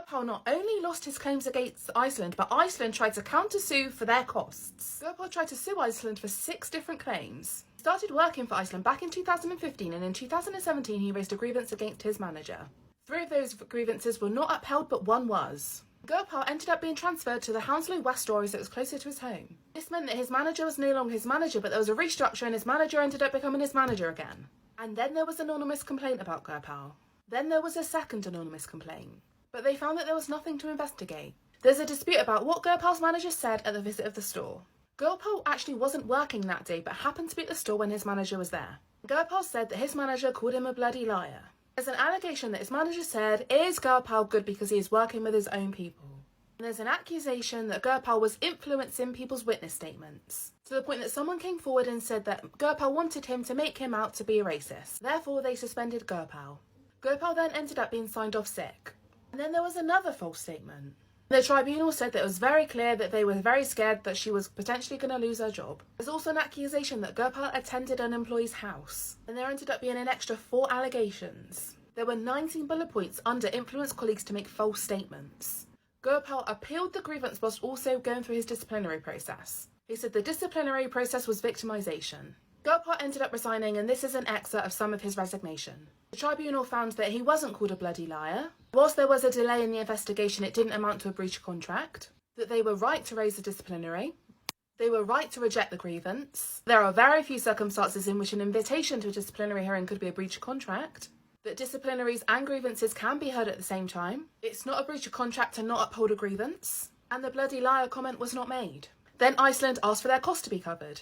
Gurpal not only lost his claims against Iceland, but Iceland tried to counter-sue for their costs. Gurpal tried to sue Iceland for 6 different claims. He started working for Iceland back in 2015, and in 2017 he raised a grievance against his manager. 3 of those grievances were not upheld, but 1 was. Gurpal ended up being transferred to the Hounslow West Stories that was closer to his home. This meant that his manager was no longer his manager, but there was a restructure and his manager ended up becoming his manager again. And then there was an anonymous complaint about Gurpal. Then there was a second anonymous complaint. But they found that there was nothing to investigate. There's a dispute about what Gurpal's manager said at the visit of the store. Gurpal actually wasn't working that day, but happened to be at the store when his manager was there. Gurpal said that his manager called him a bloody liar. There's an allegation that his manager said, "Is Gurpal good because he is working with his own people?" And there's an accusation that Gurpal was influencing people's witness statements, to the point that someone came forward and said that Gurpal wanted him to make him out to be a racist. Therefore, they suspended Gurpal. Gurpal then ended up being signed off sick. And then there was another false statement. The tribunal said that it was very clear that they were very scared that she was potentially going to lose her job. There's also an accusation that Gurpal attended an employee's house, and there ended up being an extra 4 allegations. There were 19 bullet points under influence colleagues to make false statements. Gurpal appealed the grievance whilst also going through his disciplinary process. He said the disciplinary process was victimisation. Gurpal ended up resigning, and this is an excerpt of some of his resignation. The tribunal found that he wasn't called a bloody liar. Whilst there was a delay in the investigation, it didn't amount to a breach of contract. That they were right to raise the disciplinary. They were right to reject the grievance. There are very few circumstances in which an invitation to a disciplinary hearing could be a breach of contract. That disciplinaries and grievances can be heard at the same time. It's not a breach of contract to not uphold a grievance. And the bloody liar comment was not made. Then Iceland asked for their costs to be covered.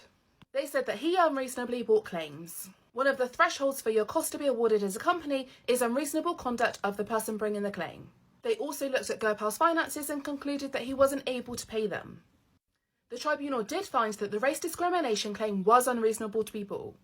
They said that he unreasonably bought claims. One of the thresholds for your cost to be awarded as a company is unreasonable conduct of the person bringing the claim. They also looked at Gurpal's finances and concluded that he wasn't able to pay them. The tribunal did find that the race discrimination claim was unreasonable to be bought.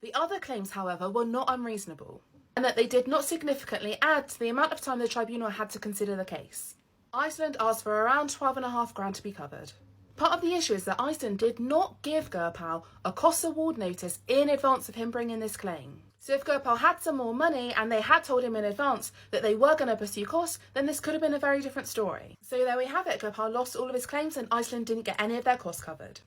The other claims, however, were not unreasonable, and that they did not significantly add to the amount of time the tribunal had to consider the case. Iceland asked for around $12,500 to be covered. Part of the issue is that Iceland did not give Gurpal a cost award notice in advance of him bringing this claim. So if Gurpal had some more money and they had told him in advance that they were going to pursue costs, then this could have been a very different story. So there we have it, Gurpal lost all of his claims and Iceland didn't get any of their costs covered.